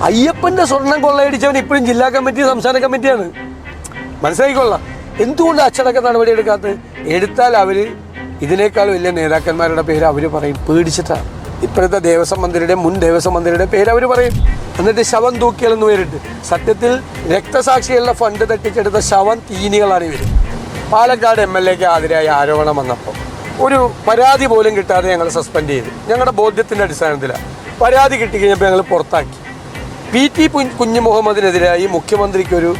അയ്യപ്പൻ്റെ സ്വർണം കൊള്ളയടിച്ചവൻ ഇപ്പോഴും ജില്ലാ കമ്മിറ്റി സംസ്ഥാന കമ്മിറ്റിയാണ്. മനസ്സിലാക്കിക്കൊള്ളാം. എന്തുകൊണ്ട് അച്ചടക്ക നടപടി എടുക്കാത്തത്? എടുത്താൽ അവർ ഇതിനേക്കാൾ വലിയ നേതാക്കന്മാരുടെ പേര് അവർ പറയും, പേടിച്ചിട്ടാണ്. ഇപ്പോഴത്തെ ദേവസ്വം മന്ത്രിയുടെ മുൻ ദേവസ്വം മന്ത്രിയുടെ പേര് അവർ പറയും. എന്നിട്ട് ശവം തൂക്കിയാലെന്ന് പേരിട്ട്. സത്യത്തിൽ രക്തസാക്ഷികളുടെ ഫണ്ട് തട്ടിച്ചെടുത്ത ശവം തീനികളാണ് ഇവർ. പാലക്കാട് MLAക്ക് എതിരായ ആരോപണം വന്നപ്പോൾ ഒരു പരാതി പോലും കിട്ടാതെ ഞങ്ങൾ സസ്പെൻഡ് ചെയ്തു. ഞങ്ങളുടെ ബോധ്യത്തിൻ്റെ അടിസ്ഥാനത്തിലാണ്. പരാതി കിട്ടിക്കഴിഞ്ഞപ്പോൾ ഞങ്ങൾ പുറത്താക്കി. PT കുഞ്ഞുമുഹമ്മദിനെതിരായി മുഖ്യമന്ത്രിക്കൊരു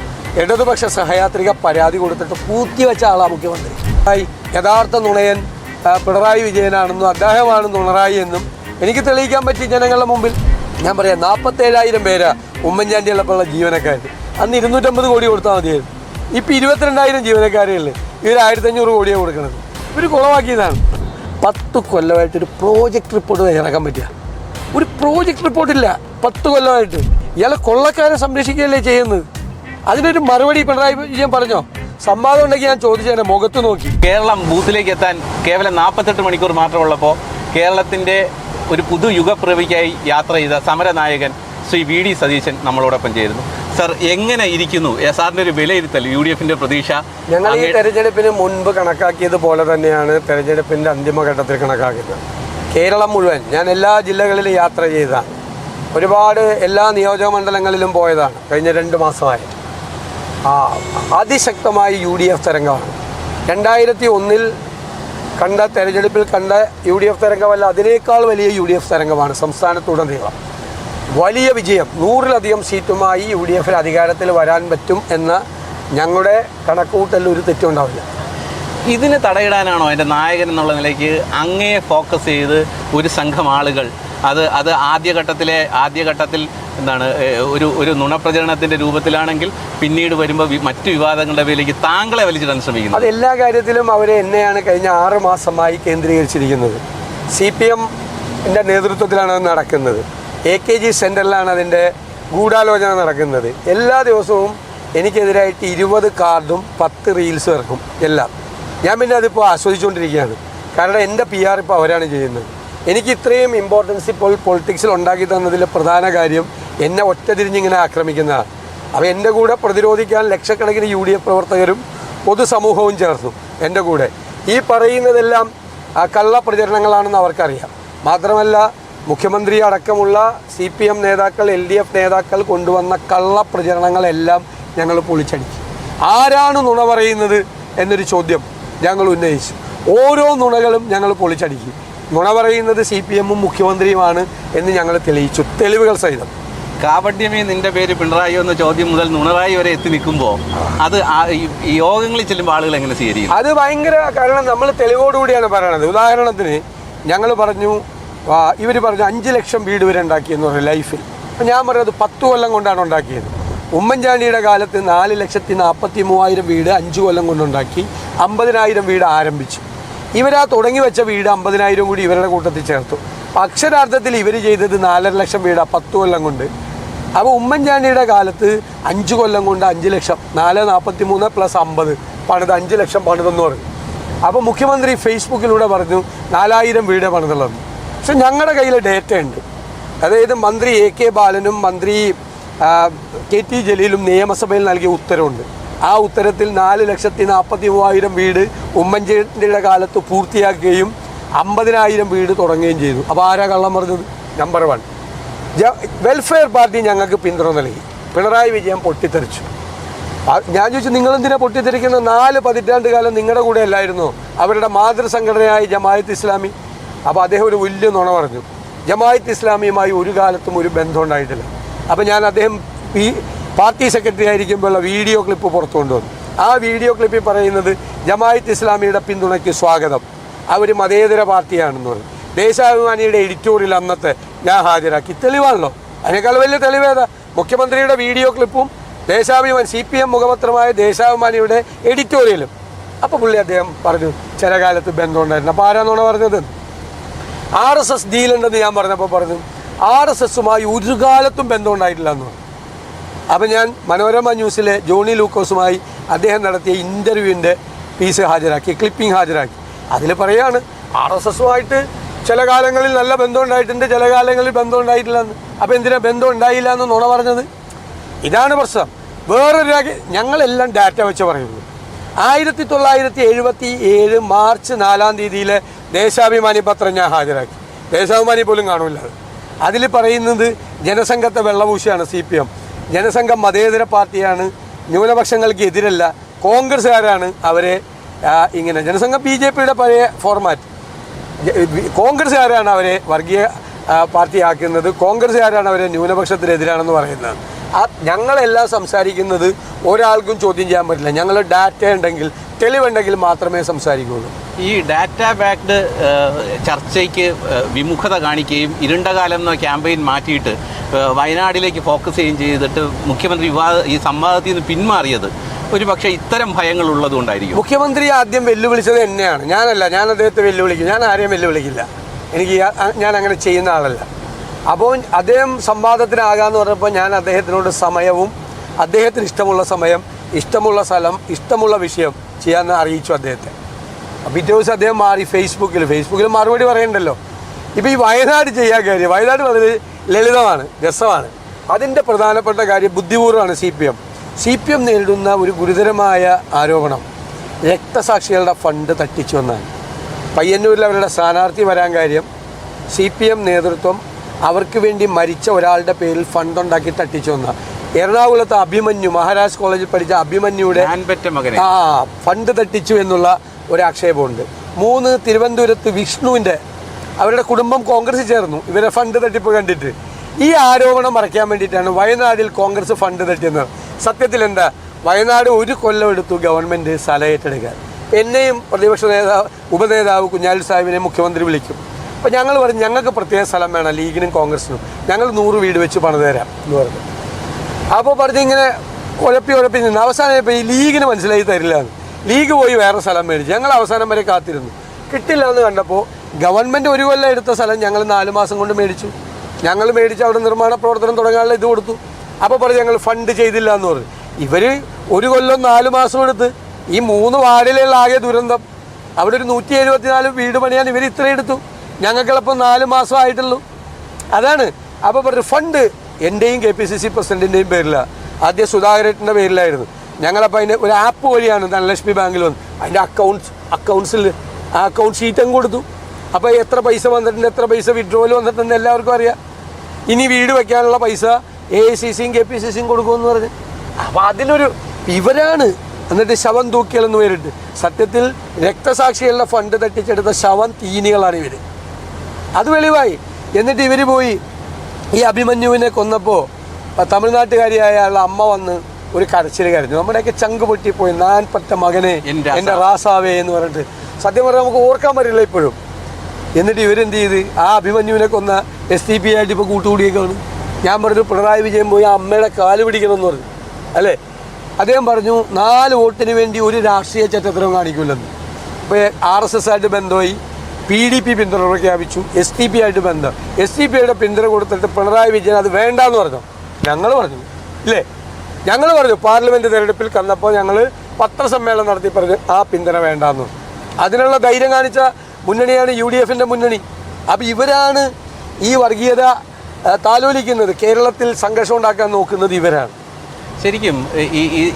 ഇടതുപക്ഷ സഹയാത്രിക പരാതി കൊടുത്തിട്ട് പൂത്തിവെച്ച ആളാണ് മുഖ്യമന്ത്രി. യഥാർത്ഥ നുണയൻ പിണറായി വിജയനാണെന്നും അദ്ദേഹമാണ് നുണറായി എന്നും എനിക്ക് തെളിയിക്കാൻ പറ്റി ജനങ്ങളുടെ മുമ്പിൽ. ഞാൻ പറയാം, 47,000 പേര് ഉമ്മൻചാണ്ടി ഉള്ളപ്പോഴുള്ള ജീവനക്കാർ. അന്ന് 250 കോടി കൊടുത്താൽ മതിയായിരുന്നു. ഇപ്പം 22,000 ജീവനക്കാരുകളിൽ ഇവർ 1,500 കോടിയാണ് കൊടുക്കുന്നത്. ഇവർ കുളമാക്കിയതാണ്. 10 കൊല്ലമായിട്ടൊരു പ്രോജക്റ്റ് റിപ്പോർട്ട് തയ്യാറാക്കാൻ പറ്റുക. ഒരു പ്രോജക്റ്റ് റിപ്പോർട്ടില്ല 10 കൊല്ലമായിട്ട്. ഇയാളെ കൊള്ളക്കാരെ സംരക്ഷിക്കുകയല്ലേ ചെയ്യുന്നത്. അതിനൊരു മറുപടി പിണറായി വിജയൻ പറഞ്ഞോ? സംവാദം ഉണ്ടെങ്കിൽ ഞാൻ ചോദിച്ചതിനെ മുഖത്ത് നോക്കി. കേരളം ബൂത്തിലേക്ക് എത്താൻ കേവലം 48 മണിക്കൂർ മാത്രമുള്ളപ്പോൾ കേരളത്തിൻ്റെ ഒരു പുതുയുഗപ്പിറവിക്കായി യാത്ര ചെയ്ത സമരനായകൻ ശ്രീ VD സതീശൻ നമ്മളോടൊപ്പം ചേരുന്നു. സർ, എങ്ങനെ ഇരിക്കുന്നു സാറിൻ്റെ ഒരു വിലയിരുത്തൽ? UDFിൻ്റെ പ്രതീക്ഷ ഞങ്ങൾ ഈ തെരഞ്ഞെടുപ്പിന് മുൻപ് കണക്കാക്കിയതുപോലെ തന്നെയാണ് തെരഞ്ഞെടുപ്പിൻ്റെ അന്തിമഘട്ടത്തിൽ കണക്കാക്കുന്നത്. കേരളം മുഴുവൻ ഞാൻ എല്ലാ ജില്ലകളിലും യാത്ര ചെയ്തതാണ്. ഒരുപാട് എല്ലാ നിയോജക മണ്ഡലങ്ങളിലും പോയതാണ് കഴിഞ്ഞ 2 മാസമായി. അതിശക്തമായ UDF തരംഗമാണ്. 2001 കണ്ട തെരഞ്ഞെടുപ്പിൽ കണ്ട UDF തരംഗമല്ല, അതിനേക്കാൾ വലിയ UDF തരംഗമാണ് സംസ്ഥാനത്തുടനീളം. വലിയ വിജയം, 100-ലധികം സീറ്റുമായി UDFിൽ അധികാരത്തിൽ വരാൻ പറ്റും എന്ന ഞങ്ങളുടെ കണക്കുകൂട്ടലിൽ ഒരു തെറ്റുണ്ടാവില്ല. ഇതിന് തടയിടാനാണോ അതിൻ്റെ നായകൻ എന്നുള്ള നിലയ്ക്ക് അങ്ങയെ ഫോക്കസ് ചെയ്ത് ഒരു സംഘം ആളുകൾ അത് ആദ്യഘട്ടത്തിൽ എന്താണ് ഒരു നുണപ്രചരണത്തിൻ്റെ രൂപത്തിലാണെങ്കിൽ പിന്നീട് വരുമ്പോൾ മറ്റു വിവാദങ്ങളുടെ പേരിലേക്ക് താങ്കളെ വലിച്ചിടാൻ ശ്രമിക്കുന്നത്? അത് എല്ലാ കാര്യത്തിലും അവർ എന്നെയാണ് കഴിഞ്ഞ 6 മാസമായി കേന്ദ്രീകരിച്ചിരിക്കുന്നത്. CPMൻ്റെ നേതൃത്വത്തിലാണ് അത് നടക്കുന്നത്. AKG സെൻറ്ററിലാണ് അതിൻ്റെ ഗൂഢാലോചന നടക്കുന്നത്. എല്ലാ ദിവസവും എനിക്കെതിരായിട്ട് 20 കാർഡും 10 റീൽസും ഇറക്കും എല്ലാം. ഞാൻ പിന്നെ അതിപ്പോൾ ആസ്വദിച്ചുകൊണ്ടിരിക്കുകയാണ്. കാരണം എൻ്റെ PR ഇപ്പോൾ അവരാണ് ചെയ്യുന്നത്. എനിക്ക് ഇത്രയും ഇമ്പോർട്ടൻസ് ഇപ്പോൾ പൊളിറ്റിക്സിൽ ഉണ്ടാക്കി തന്നതിൽ പ്രധാന കാര്യം എന്നെ ഒറ്റതിരിഞ്ഞിങ്ങനെ ആക്രമിക്കുന്നതാണ്. അപ്പോൾ എൻ്റെ കൂടെ പ്രതിരോധിക്കാൻ ലക്ഷക്കണക്കിന് UDF പ്രവർത്തകരും പൊതുസമൂഹവും ചേർന്നു എൻ്റെ കൂടെ. ഈ പറയുന്നതെല്ലാം കള്ളപ്രചരണങ്ങളാണെന്ന് അവർക്കറിയാം. മാത്രമല്ല, മുഖ്യമന്ത്രി അടക്കമുള്ള CPM നേതാക്കൾ, LDF നേതാക്കൾ കൊണ്ടുവന്ന കള്ളപ്രചരണങ്ങളെല്ലാം ഞങ്ങൾ പൊളിച്ചടിച്ചു. ആരാണ് നുണ പറയുന്നത് എന്നൊരു ചോദ്യം ഞങ്ങൾ ഉന്നയിച്ചു. ഓരോ നുണകളും ഞങ്ങൾ പൊളിച്ചടിക്കും. നുണ പറയുന്നത് CPMഉം മുഖ്യമന്ത്രിയുമാണ് എന്ന് ഞങ്ങൾ തെളിയിച്ചു, തെളിവുകൾ സഹിതം. കാപട്യമേ നിന്റെ പേര് പിണറായി എന്ന ചോദ്യം മുതൽ നുണറായി വരെ എത്തി നിൽക്കുമ്പോൾ അത് യോഗങ്ങളിൽ ചെല്ലുമ്പോൾ ആളുകൾ എങ്ങനെ സ്വീകരിക്കും? അത് ഭയങ്കര, കാരണം നമ്മൾ തെളിവോടുകൂടിയാണ് പറയണത്. ഉദാഹരണത്തിന് ഞങ്ങൾ പറഞ്ഞു, ഇവർ പറഞ്ഞു 5 ലക്ഷം വീട് വരെ ഉണ്ടാക്കിയെന്ന് പറയും ലൈഫിൽ. അപ്പം ഞാൻ പറഞ്ഞത് 10 കൊല്ലം കൊണ്ടാണ് ഉണ്ടാക്കിയത്. ഉമ്മൻചാണ്ടിയുടെ കാലത്ത് 4,43,000 വീട് 5 കൊല്ലം കൊണ്ടുണ്ടാക്കി. 50,000 വീട് ആരംഭിച്ചു. ഇവരാ തുടങ്ങി വെച്ച വീട് 50,000 കൂടി ഇവരുടെ കൂട്ടത്തിൽ ചേർത്തു. അക്ഷരാർത്ഥത്തിൽ ഇവർ ചെയ്തത് 4.5 ലക്ഷം വീടാണ് 10 കൊല്ലം കൊണ്ട്. അപ്പോൾ ഉമ്മൻചാണ്ടിയുടെ കാലത്ത് 5 കൊല്ലം കൊണ്ട് 5 ലക്ഷം, 443 + 50 പണിത് 5 ലക്ഷം പണിതെന്ന് പറഞ്ഞു. അപ്പോൾ മുഖ്യമന്ത്രി ഫേസ്ബുക്കിലൂടെ പറഞ്ഞു 4,000 വീട് പണിതുള്ളതെന്ന്. പക്ഷെ ഞങ്ങളുടെ കയ്യിൽ ഡേറ്റ ഉണ്ട്. അതായത് മന്ത്രി AK ബാലനും മന്ത്രി KT ജലീലും നിയമസഭയിൽ നൽകിയ ഉത്തരവുണ്ട്. ആ ഉത്തരത്തിൽ 4,43,000 വീട് ഉമ്മൻചാണ്ടിയുടെ കാലത്ത് പൂർത്തിയാക്കുകയും 50,000 വീട് തുടങ്ങുകയും ചെയ്തു. അപ്പോൾ ആരാ കള്ളം പറഞ്ഞത്? നമ്പർ 1 വെൽഫെയർ പാർട്ടി ഞങ്ങൾക്ക് പിന്തുണ നൽകി. പിണറായി വിജയൻ പൊട്ടിത്തെറിച്ചു. ഞാൻ ചോദിച്ചു, നിങ്ങളെന്തിനാണ് പൊട്ടിത്തെറിക്കുന്നത്? 4 പതിറ്റാണ്ട് കാലം നിങ്ങളുടെ കൂടെ അല്ലായിരുന്നോ അവരുടെ മാതൃസംഘടനയായ ജമാഅത്ത് ഇസ്ലാമി? അപ്പോൾ അദ്ദേഹം ഒരു വലിയ നുണ പറഞ്ഞു. ജമാഅത്ത് ഇസ്ലാമിയുമായി ഒരു കാലത്തും ഒരു ബന്ധം ഉണ്ടായിട്ടില്ല. അപ്പോൾ ഞാൻ അദ്ദേഹം പാർട്ടി സെക്രട്ടറി ആയിരിക്കുമ്പോഴുള്ള വീഡിയോ ക്ലിപ്പ് പുറത്തു കൊണ്ടുവന്നു. ആ വീഡിയോ ക്ലിപ്പിൽ പറയുന്നത് ജമാഅത്ത് ഇസ്ലാമിയുടെ പിന്തുണയ്ക്ക് സ്വാഗതം, അവർ മതേതര പാർട്ടിയാണെന്ന് പറഞ്ഞു. ദേശാഭിമാനിയുടെ എഡിറ്റോറിയൽ അന്നത്തെ ഞാൻ ഹാജരാക്കി. തെളിവാണല്ലോ. അതിനേക്കാൾ വലിയ തെളിവേതാ? മുഖ്യമന്ത്രിയുടെ വീഡിയോ ക്ലിപ്പും ദേശാഭിമാനി CPM മുഖപത്രമായ ദേശാഭിമാനിയുടെ എഡിറ്റോറിയലും. അപ്പോൾ അദ്ദേഹം പറഞ്ഞു ചില കാലത്ത് ബന്ധമുണ്ടായിരുന്നു. അപ്പോൾ ആരാന്നാണ് പറഞ്ഞത്? RSS ഡീലുണ്ടെന്ന് ഞാൻ പറഞ്ഞപ്പോൾ പറഞ്ഞു RSSുമായി ഒരു കാലത്തും ബന്ധമുണ്ടായിട്ടില്ല എന്ന് പറഞ്ഞു. അപ്പോൾ ഞാൻ മനോരമ ന്യൂസിലെ ജോണി ലൂക്കോസുമായി അദ്ദേഹം നടത്തിയ ഇൻ്റർവ്യൂവിൻ്റെ പീസ് ഹാജരാക്കി, ക്ലിപ്പിംഗ് ഹാജരാക്കി. അതിൽ പറയാണ് RSSുമായിട്ട് ചില കാലങ്ങളിൽ നല്ല ബന്ധമുണ്ടായിട്ടുണ്ട്, ചില കാലങ്ങളിൽ ബന്ധമുണ്ടായിട്ടില്ല എന്ന്. അപ്പോൾ എന്തിനാ ബന്ധം ഉണ്ടായില്ല എന്ന് നുണ പറഞ്ഞത്? ഇതാണ് പ്രശ്നം. വേറൊരു ഞങ്ങളെല്ലാം ഡാറ്റ വെച്ച് പറയുന്നു. 1977 മാർച്ച് 4 ദേശാഭിമാനി പത്രം ഞാൻ ഹാജരാക്കി. ദേശാഭിമാനി പോലും കാണില്ല. അതിൽ പറയുന്നത് ജനസംഘത്തെ വെള്ളപൂശിയാണ് CPM. ജനസംഘം മതേതര പാർട്ടിയാണ്, ന്യൂനപക്ഷങ്ങൾക്ക് എതിരല്ല, കോൺഗ്രസ്സുകാരാണ് അവരെ ഇങ്ങനെ. ജനസംഘം BJPയുടെ പഴയ ഫോർമാറ്റ്. കോൺഗ്രസ്സുകാരാണ് അവരെ വർഗീയ പാർട്ടിയാക്കുന്നത്, കോൺഗ്രസ്സുകാരാണ് അവരെ ന്യൂനപക്ഷത്തിനെതിരാണെന്ന് പറയുന്നത്. ഞങ്ങളെല്ലാം സംസാരിക്കുന്നത് ഒരാൾക്കും ചോദ്യം ചെയ്യാൻ പറ്റില്ല. ഞങ്ങൾ ഡാറ്റ ഉണ്ടെങ്കിൽ, തെളിവുണ്ടെങ്കിൽ മാത്രമേ സംസാരിക്കുകയുള്ളൂ. ഈ ഡാറ്റ ബാക്ക്ഡ് ചർച്ചയ്ക്ക് വിമുഖത കാണിക്കുകയും ഇരുണ്ടകാലം എന്ന ക്യാമ്പയിൻ മാറ്റിയിട്ട് വയനാടിലേക്ക് ഫോക്കസ് ചെയ്യുകയും ചെയ്തിട്ട് മുഖ്യമന്ത്രി ഈ സംവാദത്തിൽ നിന്ന് പിന്മാറിയത് ഒരു പക്ഷേ ഇത്തരം ഭയങ്ങൾ ഉള്ളതുകൊണ്ടായിരിക്കും. മുഖ്യമന്ത്രി ആദ്യം വെല്ലുവിളിച്ചത് എന്നെയാണ്, ഞാനല്ല. ഞാൻ അദ്ദേഹത്തെ വെല്ലുവിളിക്കും. ഞാൻ ആരെയും വെല്ലുവിളിക്കില്ല. ഞാൻ അങ്ങനെ ചെയ്യുന്ന ആളല്ല. അപ്പോൾ അദ്ദേഹം സംവാദത്തിനാകാമെന്ന് പറഞ്ഞപ്പോൾ ഞാൻ അദ്ദേഹത്തിനോട് സമയവും, അദ്ദേഹത്തിന് ഇഷ്ടമുള്ള സമയം, ഇഷ്ടമുള്ള സ്ഥലം, ഇഷ്ടമുള്ള വിഷയം ചെയ്യാമെന്ന് അറിയിച്ചു അദ്ദേഹത്തെ. പിറ്റേ ദിവസം അദ്ദേഹം മാറി. ഫേസ്ബുക്കിൽ മറുപടി പറയണ്ടല്ലോ. ഇപ്പോൾ ഈ വയനാട് ചെയ്യാൻ കാര്യം, വയനാട് വളരെ ലളിതമാണ്, രസമാണ്. അതിൻ്റെ പ്രധാനപ്പെട്ട കാര്യം ബുദ്ധിപൂർവ്വമാണ് CPM നേരിടുന്ന ഒരു ഗുരുതരമായ ആരോപണം രക്തസാക്ഷികളുടെ ഫണ്ട് തട്ടിച്ചു എന്നാണ്. പയ്യന്നൂരിൽ അവരുടെ സ്ഥാനാർത്ഥി വരാൻ കാര്യം CPM നേതൃത്വം അവർക്ക് വേണ്ടി മരിച്ച ഒരാളുടെ പേരിൽ ഫണ്ട് ഉണ്ടാക്കി തട്ടിച്ചു എന്നാണ്. എറണാകുളത്ത് അഭിമന്യു, മഹാരാജ് കോളേജിൽ പഠിച്ച അഭിമന്യുയുടെ ഫണ്ട് തട്ടിച്ചു എന്നുള്ള ഒരു ആക്ഷേപമുണ്ട്. 3 തിരുവനന്തപുരത്ത് വിഷ്ണുവിൻ്റെ അവരുടെ കുടുംബം കോൺഗ്രസിൽ ചേർന്നു ഇവരെ ഫണ്ട് തട്ടിപ്പ് കണ്ടിട്ട്. ഈ ആരോപണം മറയ്ക്കാൻ വേണ്ടിയിട്ടാണ് വയനാടിൽ കോൺഗ്രസ് ഫണ്ട് തട്ടിയെന്നത്. സത്യത്തിൽ എന്താ, വയനാട് 1 കൊല്ലം എടുത്തു ഗവൺമെൻറ് സ്ഥലം ഏറ്റെടുക്കാൻ. എന്നെയും പ്രതിപക്ഷ ഉപനേതാവ് കുഞ്ഞാലി സാഹിബിനെ മുഖ്യമന്ത്രി വിളിക്കും. അപ്പോൾ ഞങ്ങൾ പറഞ്ഞു ഞങ്ങൾക്ക് പ്രത്യേക സ്ഥലം വേണം, ലീഗിനും കോൺഗ്രസിനും, ഞങ്ങൾ 100 വീട് വെച്ച് പണിത് തരാം എന്ന് പറഞ്ഞു. അപ്പോൾ പറഞ്ഞ് ഇങ്ങനെ ഉഴപ്പി നിന്ന് അവസാനം ഇപ്പോൾ ഈ ലീഗിന് മനസ്സിലായി തരില്ല എന്ന്. ലീഗ് പോയി വേറെ സ്ഥലം മേടിച്ചു. ഞങ്ങൾ അവസാനം വരെ കാത്തിരുന്നു. കിട്ടില്ല എന്ന് കണ്ടപ്പോൾ ഗവൺമെൻറ് 1 കൊല്ലം എടുത്ത സ്ഥലം ഞങ്ങൾ 4 മാസം കൊണ്ട് മേടിച്ചു. ഞങ്ങൾ മേടിച്ച് അവിടെ നിർമ്മാണ പ്രവർത്തനം തുടങ്ങാനുള്ള ഇത് കൊടുത്തു. അപ്പോൾ പറഞ്ഞ് ഞങ്ങൾ ഫണ്ട് ചെയ്തില്ല എന്ന് പറഞ്ഞു. ഇവർ 1 കൊല്ലം 4 മാസം എടുത്ത് ഈ 3 വാർഡിലുള്ള ആകെ ദുരന്തം. അവിടെ ഒരു 174 വീട് പണിയാൻ ഇവർ ഇത്ര എടുത്തു. ഞങ്ങൾക്കിപ്പോൾ 4 മാസം ആയിട്ടുള്ളൂ. അതാണ്. അപ്പോൾ പറഞ്ഞു ഫണ്ട് എൻ്റെയും KPCC പ്രസിഡൻറ്റിൻ്റെയും പേരിലാണ്. ആദ്യം സുധാകരേട്ടൻ്റെ പേരിലായിരുന്നു. ഞങ്ങളപ്പോൾ അതിൻ്റെ ഒരു ആപ്പ് വഴിയാണ് ധനലക്ഷ്മി ബാങ്കിൽ വന്നു. അതിൻ്റെ അക്കൗണ്ട്സിൽ ആ അക്കൗണ്ട് ഷീറ്റും കൊടുത്തു. അപ്പോൾ എത്ര പൈസ വന്നിട്ടുണ്ട്, എത്ര പൈസ വിഡ്രോവൽ വന്നിട്ടുണ്ട് എല്ലാവർക്കും അറിയാം. ഇനി വീട് വയ്ക്കാനുള്ള പൈസ AICCയും KPCCയും കൊടുക്കുമെന്ന് പറഞ്ഞ്. അപ്പോൾ അതിനൊരു ഇവരാണ്. എന്നിട്ട് ശവം തൂക്കിയാലെന്ന് പേരിട്ട്. സത്യത്തിൽ രക്തസാക്ഷികളുടെ ഫണ്ട് തട്ടിച്ചെടുത്ത ശവം തീനികളാണ് ഇവർ. അത് വെളിവായി. എന്നിട്ട് ഇവർ പോയി ഈ അഭിമന്യുവിനെ കൊന്നപ്പോൾ തമിഴ്നാട്ടുകാരിയായ അമ്മ വന്ന് ഒരു കരച്ചിൽ കരഞ്ഞു. നമ്മുടെയൊക്കെ ചങ്ക് പൊട്ടിപ്പോയി. ഞാൻ പറ്റ മകനെ, എൻ്റെ റാസാവേ എന്ന് പറഞ്ഞിട്ട്. സത്യം പറഞ്ഞാൽ നമുക്ക് ഓർക്കാൻ പറ്റില്ല ഇപ്പോഴും. എന്നിട്ട് ഇവരെന്ത് ചെയ്ത് ആ അഭിമന്യുവിനെ കൊന്ന SDP ആയിട്ട് ഇപ്പോൾ കൂട്ടുകൂടിയേക്കാണ്. ഞാൻ പറഞ്ഞു പിണറായി വിജയൻ പോയി ആ അമ്മയുടെ കാല് പിടിക്കണമെന്ന് പറഞ്ഞു അല്ലേ. അദ്ദേഹം പറഞ്ഞു 4 വോട്ടിന് വേണ്ടി ഒരു രാഷ്ട്രീയ ചരിത്രം കാണിക്കില്ലെന്ന്. ഇപ്പോൾ RSS ആയിട്ട് ബന്ധമായി, PDP പിന്തുണ പ്രഖ്യാപിച്ചു, SDP ആയിട്ട് ബന്ധം. SDP-യുടെ പിന്തുണ കൊടുത്തിട്ട് പിണറായി വിജയൻ അത് വേണ്ടാന്ന് പറഞ്ഞു. ഞങ്ങൾ പറഞ്ഞു ഇല്ലേ, ഞങ്ങൾ പറഞ്ഞു പാർലമെൻറ്റ് തിരഞ്ഞെടുപ്പിൽ കന്നപ്പോൾ ഞങ്ങൾ പത്രസമ്മേളനം നടത്തി പറഞ്ഞു ആ പിന്തുണ വേണ്ടാന്ന്. അതിനുള്ള ധൈര്യം കാണിച്ച മുന്നണിയാണ് UDF-ൻ്റെ മുന്നണി. അപ്പോൾ ഇവരാണ് ഈ വർഗീയത താലോലിക്കുന്നത്. കേരളത്തിൽ സംഘർഷം ഉണ്ടാക്കാൻ നോക്കുന്നത് ഇവരാണ്. ശരിക്കും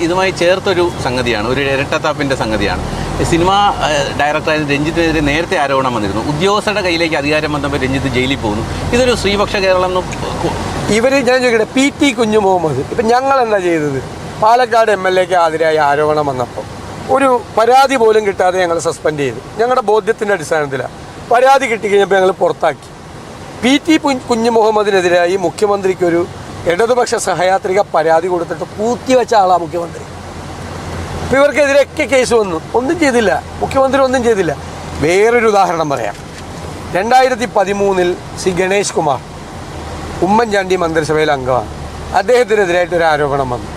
ഇതുമായി ചേർത്തൊരു സംഗതിയാണ്, ഒരു ഇരട്ടത്താപ്പിൻ്റെ സംഗതിയാണ്. സിനിമാ ഡയറക്ടറായ രഞ്ജിത്തിനെതിരെ നേരത്തെ ആരോപണം വന്നിരുന്നു. ഉദ്യോഗസ്ഥരുടെ കയ്യിലേക്ക് അധികാരം വന്നപ്പോൾ രഞ്ജിത്ത് ജയിലിൽ പോകുന്നു. ഇതൊരു ശ്രീപക്ഷ കേരളം. ഇവർ ഞാൻ ചോദിക്കട്ടെ, PT കുഞ്ഞുമുഹമ്മദ് ഇപ്പം ഞങ്ങൾ എന്താ ചെയ്തത്? പാലക്കാട് MLA-ക്ക് എതിരായ ആരോപണം വന്നപ്പോൾ ഒരു പരാതി പോലും കിട്ടാതെ ഞങ്ങൾ സസ്പെൻഡ് ചെയ്തു. ഞങ്ങളുടെ ബോധ്യത്തിൻ്റെ അടിസ്ഥാനത്തിലാണ്. പരാതി കിട്ടിക്കഴിഞ്ഞപ്പോൾ ഞങ്ങൾ പുറത്താക്കി. PT കുഞ്ഞുമുഹമ്മദിനെതിരായി മുഖ്യമന്ത്രിക്കൊരു ഇടതുപക്ഷ സഹയാത്രിക പരാതി കൊടുത്തിട്ട് പൂത്തിവെച്ച ആളാണ് മുഖ്യമന്ത്രി. അപ്പോൾ ഇവർക്കെതിരെയൊക്കെ കേസ് വന്നു, ഒന്നും ചെയ്തില്ല. മുഖ്യമന്ത്രി ഒന്നും ചെയ്തില്ല. വേറൊരു ഉദാഹരണം പറയാം. 2013 ഗണേഷ് കുമാർ ഉമ്മൻചാണ്ടി മന്ത്രിസഭയിൽ അംഗമാണ്. അദ്ദേഹത്തിനെതിരായിട്ടൊരു ആരോപണം വന്നു.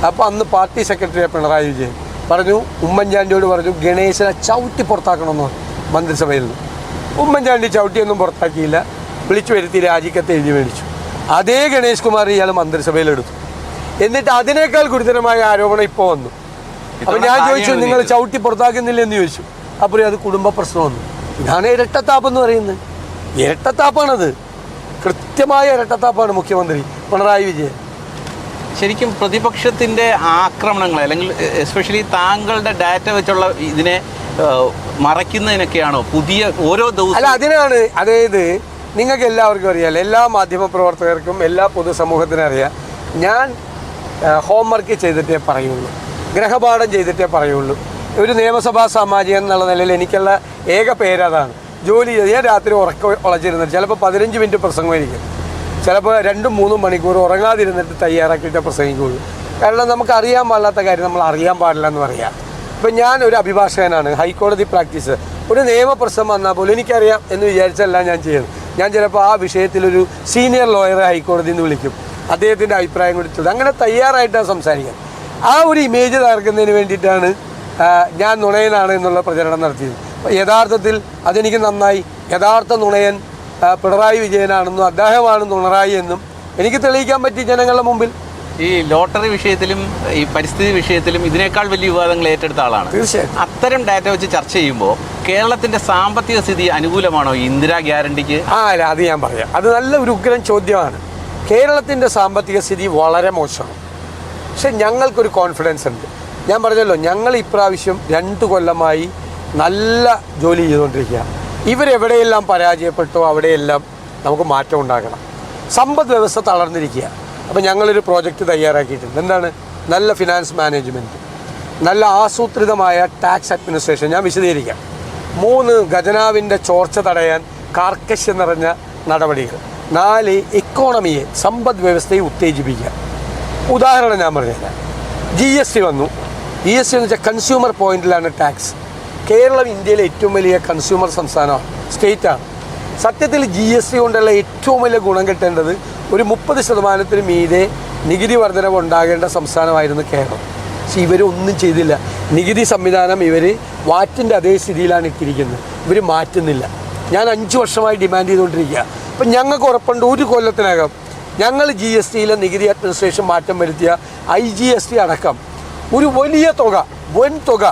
അപ്പോൾ അന്ന് പാർട്ടി സെക്രട്ടറി പിണറായി വിജയൻ പറഞ്ഞു, ഉമ്മൻചാണ്ടിയോട് പറഞ്ഞു ഗണേശനെ ചവിട്ടി പുറത്താക്കണമെന്ന് പറഞ്ഞു മന്ത്രിസഭയിൽ നിന്ന്. ഉമ്മൻചാണ്ടി ചവിട്ടിയൊന്നും പുറത്താക്കിയില്ല, വിളിച്ചു വരുത്തി രാജിക്കത്ത് എഴുതി മേടിച്ചു. അതേ ഗണേഷ് കുമാർ ഇയാൾ മന്ത്രിസഭയിലെടുത്തു. എന്നിട്ട് അതിനേക്കാൾ ഗുരുതരമായ ആരോപണം ഇപ്പോൾ വന്നു. അപ്പോൾ ഞാൻ ചോദിച്ചു നിങ്ങൾ ചവിട്ടി പുറത്താക്കുന്നില്ല എന്ന് ചോദിച്ചു. അപ്പോൾ അത് കുടുംബ പ്രശ്നമൊന്നും. ഇതാണ് ഇരട്ടത്താപ്പ് എന്ന് പറയുന്നത്. ഇരട്ടത്താപ്പാണത്. കൃത്യമായ ഇരട്ടത്താപ്പാണ് മുഖ്യമന്ത്രി പിണറായി വിജയൻ. ശരിക്കും പ്രതിപക്ഷത്തിൻ്റെ ആക്രമണങ്ങൾ അല്ലെങ്കിൽ എസ്പെഷ്യലി താങ്കളുടെ ഡാറ്റ വെച്ചുള്ള ഇതിനെ മറയ്ക്കുന്നതിനൊക്കെയാണോ പുതിയ ഓരോ ദിവസവും? അല്ല, അതിനാണ്. അതായത് നിങ്ങൾക്ക് എല്ലാവർക്കും അറിയാം, എല്ലാ മാധ്യമപ്രവർത്തകർക്കും എല്ലാ പൊതുസമൂഹത്തിനും അറിയാം, ഞാൻ ഹോംവർക്ക് ചെയ്തിട്ടേ പറയുള്ളൂ, ഗ്രഹപാഠം ചെയ്തിട്ടേ പറയുള്ളൂ. ഒരു നിയമസഭാ സാമാജികൻ എന്നുള്ള നിലയിൽ എനിക്കുള്ള ഏക പേരതാണ്. ജോലി ചെയ്ത് ഞാൻ രാത്രി ഉളച്ചിരുന്നിട്ട് ചിലപ്പോൾ 15 മിനിറ്റ് പ്രസംഗമായിരിക്കും, ചിലപ്പോൾ 2-3 മണിക്കൂർ ഉറങ്ങാതിരുന്നിട്ട് തയ്യാറാക്കിയിട്ട് പ്രസംഗിക്കുകയുള്ളൂ. കാരണം നമുക്ക് അറിയാൻ പാടില്ലാത്ത കാര്യം നമ്മൾ അറിയാൻ പാടില്ല എന്ന് പറയാം. ഇപ്പം ഞാൻ ഒരു അഭിഭാഷകനാണ്, ഹൈക്കോടതി പ്രാക്ടീസ്. ഒരു നിയമപ്രശ്നം വന്നാൽ പോലും എനിക്കറിയാം എന്ന് വിചാരിച്ചല്ല ഞാൻ ചെയ്യുന്നത്. ഞാൻ ചിലപ്പോൾ ആ വിഷയത്തിലൊരു സീനിയർ ലോയറെ ഹൈക്കോടതിയിൽ നിന്ന് വിളിക്കും, അദ്ദേഹത്തിൻ്റെ അഭിപ്രായം കൊടുത്തത്, അങ്ങനെ തയ്യാറായിട്ടാണ് സംസാരിക്കാൻ. ആ ഒരു ഇമേജ് തകർക്കുന്നതിന് വേണ്ടിയിട്ടാണ് ഞാൻ നുണയനാണ് എന്നുള്ള പ്രചരണം നടത്തിയത്. യഥാർത്ഥത്തിൽ അതെനിക്ക് നന്നായി. യഥാർത്ഥ നുണയൻ പിണറായി വിജയനാണെന്നും അദ്ദേഹമാണ് നുണറായി എന്നും എനിക്ക് തെളിയിക്കാൻ പറ്റി ജനങ്ങളുടെ മുമ്പിൽ. ഈ ലോട്ടറി വിഷയത്തിലും ഈ പരിസ്ഥിതി വിഷയത്തിലും ഇതിനേക്കാൾ വലിയ വിവാദങ്ങൾ ഏറ്റെടുത്ത ആളാണ്. തീർച്ചയായും. അത്തരം ഡാറ്റ വെച്ച് ചർച്ച ചെയ്യുമ്പോൾ കേരളത്തിൻ്റെ സാമ്പത്തിക സ്ഥിതി അനുകൂലമാണ് ഇന്ദിരാ ഗ്യാരണ്ടിക്ക്? അല്ല, അത് ഞാൻ പറയാം. അത് നല്ല ഒരു ഉഗ്രൻ ചോദ്യമാണ്. കേരളത്തിൻ്റെ സാമ്പത്തിക സ്ഥിതി വളരെ മോശമാണ്. പക്ഷെ ഞങ്ങൾക്കൊരു കോൺഫിഡൻസ് ഉണ്ട്. ഞാൻ പറഞ്ഞല്ലോ, ഞങ്ങൾ ഇപ്രാവശ്യം 2 കൊല്ലമായി നല്ല ജോലി ചെയ്തുകൊണ്ടിരിക്കുക. ഇവരെവിടെയെല്ലാം പരാജയപ്പെട്ടോ അവിടെയെല്ലാം നമുക്ക് മാറ്റം ഉണ്ടാക്കണം. സമ്പദ് വ്യവസ്ഥ തളർന്നിരിക്കുക. അപ്പോൾ ഞങ്ങളൊരു പ്രോജക്റ്റ് തയ്യാറാക്കിയിട്ടുണ്ട്. എന്താണ്? നല്ല ഫിനാൻസ് മാനേജ്മെൻറ്റ്, നല്ല ആസൂത്രിതമായ ടാക്സ് അഡ്മിനിസ്ട്രേഷൻ. ഞാൻ വിശദീകരിക്കാം. 3 ഖജനാവിൻ്റെ ചോർച്ച തടയാൻ കാർക്കശ്യം നിറഞ്ഞ നടപടികൾ. 4 ഇക്കോണമിയെ, സമ്പദ് വ്യവസ്ഥയെ ഉത്തേജിപ്പിക്കുക. ഉദാഹരണം ഞാൻ പറഞ്ഞുതരാം. GST വന്നു. GST എന്ന് വെച്ചാൽ കൺസ്യൂമർ പോയിന്റിലാണ് ടാക്സ്. കേരളം ഇന്ത്യയിലെ ഏറ്റവും വലിയ കൺസ്യൂമർ സംസ്ഥാനമാണ്, സ്റ്റേറ്റാണ്. സത്യത്തിൽ GST കൊണ്ടുള്ള ഏറ്റവും വലിയ ഗുണം കിട്ടേണ്ടത് ഒരു 30% മീതെ നികുതി വർധനവ് ഉണ്ടാകേണ്ട സംസ്ഥാനമായിരുന്നു കേരളം. പക്ഷെ ഇവരൊന്നും ചെയ്തില്ല. നികുതി സംവിധാനം ഇവർ വാറ്റിൻ്റെ അതേ സ്ഥിതിയിലാണ് ഇട്ടിരിക്കുന്നത്. ഇവർ മാറ്റുന്നില്ല. ഞാൻ 5 വർഷമായി ഡിമാൻഡ് ചെയ്തുകൊണ്ടിരിക്കുക. അപ്പം ഞങ്ങൾക്ക് ഉറപ്പുണ്ട്, 1 കൊല്ലത്തിനകം ഞങ്ങൾ GSTയിലെ നികുതി അഡ്മിനിസ്ട്രേഷൻ മാറ്റം വരുത്തിയ IGST അടക്കം ഒരു വലിയ തുക, വൻ തുക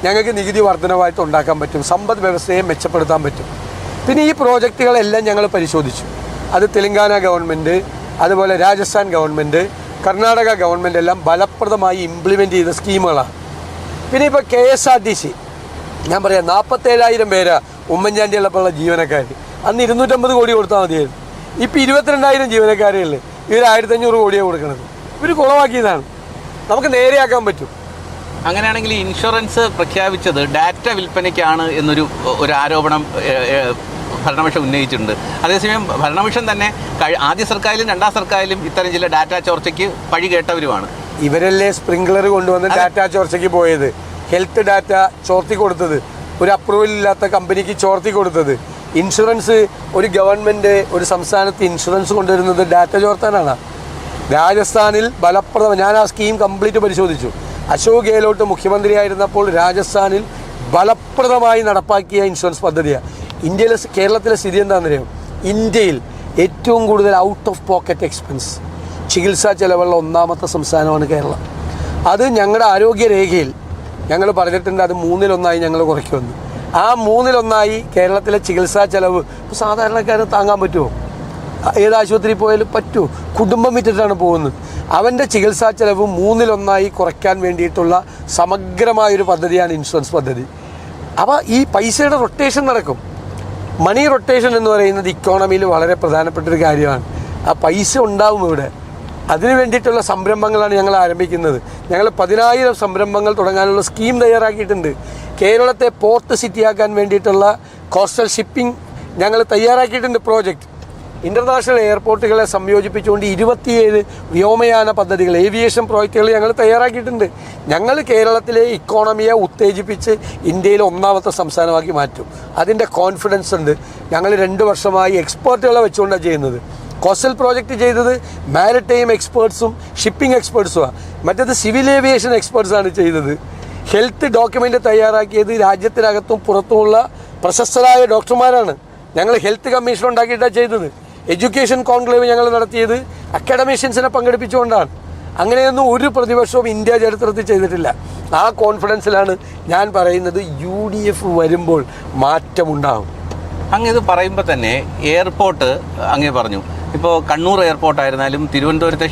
ഞങ്ങൾക്ക് നികുതി വർധനവായിട്ട് ഉണ്ടാക്കാൻ പറ്റും. സമ്പദ് വ്യവസ്ഥയെ മെച്ചപ്പെടുത്താൻ പറ്റും. പിന്നെ ഈ പ്രോജക്റ്റുകളെല്ലാം ഞങ്ങൾ പരിശോധിച്ചു. അത് തെലങ്കാന ഗവൺമെൻറ്, അതുപോലെ രാജസ്ഥാൻ ഗവൺമെൻറ്, കർണാടക ഗവൺമെൻറ് എല്ലാം ഫലപ്രദമായി ഇംപ്ലിമെൻറ്റ് ചെയ്ത സ്കീമുകളാണ്. പിന്നെ ഇപ്പോൾ KSRTC ഞാൻ പറയാം, 47,000 പേരാ ഉമ്മൻചാണ്ടി ഉള്ളപ്പോഴുള്ള ജീവനക്കാർ. അന്ന് 250 കോടി കൊടുത്താൽ മതിയായിരുന്നു. ഇപ്പോൾ 22,000 ജീവനക്കാരേ ഉള്ളൂ. ഇവർ 1,500 കോടിയാണ് കൊടുക്കുന്നത്. ഇവർ കുളമാക്കിയതാണ്. നമുക്ക് നേരെയാക്കാൻ പറ്റും. അങ്ങനെയാണെങ്കിൽ ഇൻഷുറൻസ് പ്രഖ്യാപിച്ചത് ഡാറ്റ വിൽപ്പനയ്ക്കാണ് എന്നൊരു ആരോപണം ഭരണപക്ഷം ഉന്നയിച്ചിട്ടുണ്ട്. അതേസമയം ഭരണപക്ഷം തന്നെ ആദ്യ സർക്കാരിലും 2ാം സർക്കാരിലും ഇത്തരം ചില ഡാറ്റ ചോർച്ചയ്ക്ക് പഴി കേട്ടവരുമാണ്. ഇവരല്ലേ സ്പ്രിംഗ്ലർ കൊണ്ടുവന്ന് ഡാറ്റ ചോർച്ചയ്ക്ക് പോയത്, ഹെൽത്ത് ഡാറ്റ ചോർത്തി കൊടുത്തത്, ഒരു അപ്രൂവൽ ഇല്ലാത്ത കമ്പനിക്ക് ചോർത്തി കൊടുത്തത്. ഇൻഷുറൻസ്, ഒരു ഗവൺമെൻറ് ഒരു സംസ്ഥാനത്ത് ഇൻഷുറൻസ് കൊണ്ടുവരുന്നത് ഡാറ്റ ചോർത്താനാണ്. രാജസ്ഥാനിൽ ഫലപ്രദം, ഞാൻ ആ സ്കീം കംപ്ലീറ്റ് പരിശോധിച്ചു. അശോക് ഗെഹ്ലോട്ട് മുഖ്യമന്ത്രിയായിരുന്നപ്പോൾ രാജസ്ഥാനിൽ ഫലപ്രദമായി നടപ്പാക്കിയ ഇൻഷുറൻസ് പദ്ധതിയാണ്. കേരളത്തിലെ സ്ഥിതി എന്താണെന്നറിയാം? ഇന്ത്യയിൽ ഏറ്റവും കൂടുതൽ ഔട്ട് ഓഫ് പോക്കറ്റ് എക്സ്പെൻസ്, ചികിത്സാ ചെലവുള്ള 1ാമത്തെ സംസ്ഥാനമാണ് കേരളം. അത് ഞങ്ങളുടെ ആരോഗ്യരേഖയിൽ ഞങ്ങൾ പറഞ്ഞിട്ടുണ്ട്, അത് 3-1 ഞങ്ങൾ കുറയ്ക്കുമെന്ന്. ആ 3-1 കേരളത്തിലെ ചികിത്സാ ചെലവ് സാധാരണക്കാരന് താങ്ങാൻ പറ്റുമോ? ഏത് ആശുപത്രിയിൽ പോയാലും പറ്റുമോ? കുടുംബം വിറ്റിട്ടാണ് പോകുന്നത്. അവൻ്റെ ചികിത്സാ ചെലവ് 3-1 കുറയ്ക്കാൻ വേണ്ടിയിട്ടുള്ള സമഗ്രമായൊരു പദ്ധതിയാണ് ഇൻഷുറൻസ് പദ്ധതി. അപ്പോൾ ഈ പൈസയുടെ റൊട്ടേഷൻ നടക്കും. മണി റൊട്ടേഷൻ എന്ന് പറയുന്നത് ഇക്കോണമിയിൽ വളരെ പ്രധാനപ്പെട്ടൊരു കാര്യമാണ്. ആ പൈസ ഉണ്ടാവും ഇവിടെ. അതിനു വേണ്ടിയിട്ടുള്ള സംരംഭങ്ങളാണ് ഞങ്ങൾ ആരംഭിക്കുന്നത്. ഞങ്ങൾ 10,000 സംരംഭങ്ങൾ തുടങ്ങാനുള്ള സ്കീം തയ്യാറാക്കിയിട്ടുണ്ട്. കേരളത്തെ പോർട്ട് സിറ്റിയാക്കാൻ വേണ്ടിയിട്ടുള്ള കോസ്റ്റൽ ഷിപ്പിംഗ് ഞങ്ങൾ തയ്യാറാക്കിയിട്ടുണ്ട്. പ്രോജക്റ്റ് ഇൻ്റർനാഷണൽ എയർപോർട്ടുകളെ സംയോജിപ്പിച്ചുകൊണ്ട് 27 വ്യോമയാന പദ്ധതികൾ, ഏവിയേഷൻ പ്രോജക്റ്റുകൾ ഞങ്ങൾ തയ്യാറാക്കിയിട്ടുണ്ട്. ഞങ്ങൾ കേരളത്തിലെ ഇക്കോണമിയെ ഉത്തേജിപ്പിച്ച് ഇന്ത്യയിലെ 1ാമത്തെ സംസ്ഥാനമാക്കി മാറ്റും. അതിൻ്റെ കോൺഫിഡൻസ് ഉണ്ട്. ഞങ്ങൾ 2 വർഷമായി എക്സ്പേർട്ടുകളെ വെച്ചുകൊണ്ടാണ് ചെയ്യുന്നത്. കോസ്റ്റൽ പ്രോജക്റ്റ് ചെയ്തത് മാരിടൈം എക്സ്പേർട്സും ഷിപ്പിംഗ് എക്സ്പേർട്സുമാണ്. മറ്റേത് സിവിൽ ഏവിയേഷൻ എക്സ്പേർട്സാണ് ചെയ്തത്. ഹെൽത്ത് ഡോക്യുമെൻ്റ് തയ്യാറാക്കിയത് രാജ്യത്തിനകത്തും പുറത്തുമുള്ള പ്രശസ്തരായ ഡോക്ടർമാരാണ്. ഞങ്ങൾ ഹെൽത്ത് കമ്മീഷൻ ഉണ്ടാക്കിയിട്ടാണ് ചെയ്തത്. എഡ്യൂക്കേഷൻ കോൺക്ലേവ് ഞങ്ങൾ നടത്തിയത് അക്കാഡമീഷ്യൻസിനെ പങ്കെടുപ്പിച്ചുകൊണ്ടാണ്. അങ്ങനെയൊന്നും ഒരു പ്രതിപക്ഷവും ഇന്ത്യ ചരിത്രത്തിൽ ചെയ്തിട്ടില്ല. ആ കോൺഫിഡൻസിലാണ് ഞാൻ പറയുന്നത് UDF വരുമ്പോൾ മാറ്റമുണ്ടാകും. അങ്ങ് ഇത് പറയുമ്പോൾ തന്നെ എയർപോർട്ട് അങ്ങേ പറഞ്ഞു, ഇപ്പോൾ കണ്ണൂർ എയർപോർട്ടായിരുന്നാലും തിരുവനന്തപുരത്തെ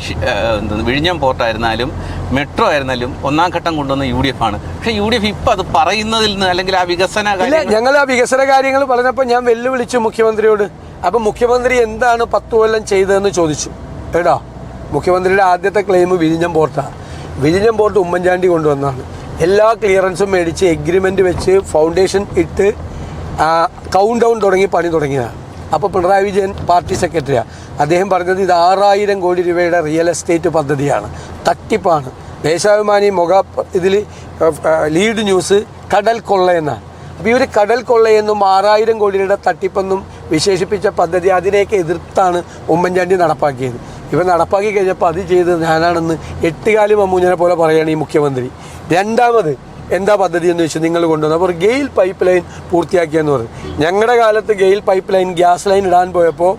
വിഴിഞ്ഞം പോർട്ടായിരുന്നാലും മെട്രോ ആയിരുന്നാലും ഒന്നാം ഘട്ടം കൊണ്ടുവന്ന UDF ആണ്. പക്ഷേ UDF ഇപ്പം അത് പറയുന്നതിൽ നിന്ന് അല്ലെങ്കിൽ ആ വികസന ഞങ്ങൾ ആ വികസന കാര്യങ്ങൾ പറഞ്ഞപ്പോൾ ഞാൻ വെല്ലുവിളിച്ചു മുഖ്യമന്ത്രിയോട്. അപ്പം മുഖ്യമന്ത്രി എന്താണ് 10 കൊല്ലം ചെയ്തതെന്ന് ചോദിച്ചു. എടാ, മുഖ്യമന്ത്രിയുടെ ആദ്യത്തെ ക്ലെയിം വിഴിഞ്ഞം പോർട്ടാണ്. വിഴിഞ്ഞം പോർട്ട് ഉമ്മൻചാണ്ടി കൊണ്ടുവന്നതാണ്. എല്ലാ ക്ലിയറൻസും മേടിച്ച് എഗ്രിമെൻ്റ് വെച്ച് ഫൗണ്ടേഷൻ ഇട്ട് കൗണ്ട് ഡൗൺ തുടങ്ങി പണി തുടങ്ങിയതാണ്. അപ്പോൾ പിണറായി വിജയൻ പാർട്ടി സെക്രട്ടറിയാണ്. അദ്ദേഹം പറഞ്ഞത് ഇത് 6000 കോടി രൂപയുടെ റിയൽ എസ്റ്റേറ്റ് പദ്ധതിയാണ്, തട്ടിപ്പാണ്. ദേശാഭിമാനി ഇതിൽ ലീഡ് ന്യൂസ് കടൽ കൊള്ളയെന്നാണ്. അപ്പോൾ ഇവർ കടൽ കൊള്ളയെന്നും 6000 കോടിയുടെ തട്ടിപ്പെന്നും വിശേഷിപ്പിച്ച പദ്ധതി അതിനെയൊക്കെ എതിർത്താണ് ഉമ്മൻചാണ്ടി നടപ്പാക്കിയത്. ഇവ നടപ്പാക്കി കഴിഞ്ഞപ്പോൾ അത് ചെയ്തത് ഞാനാണെന്ന് 8 കാലി മമ്മൂഞ്ഞനെ പോലെ പറയുകയാണ് ഈ മുഖ്യമന്ത്രി. രണ്ടാമത് എന്താ പദ്ധതി എന്ന് വെച്ചാൽ നിങ്ങൾ കൊണ്ടുവന്നു. അപ്പോൾ ഗെയിൽ പൈപ്പ് ലൈൻ പൂർത്തിയാക്കിയെന്ന് പറഞ്ഞു. ഞങ്ങളുടെ കാലത്ത് GAIL pipeline gas line ഇടാൻ പോയപ്പോൾ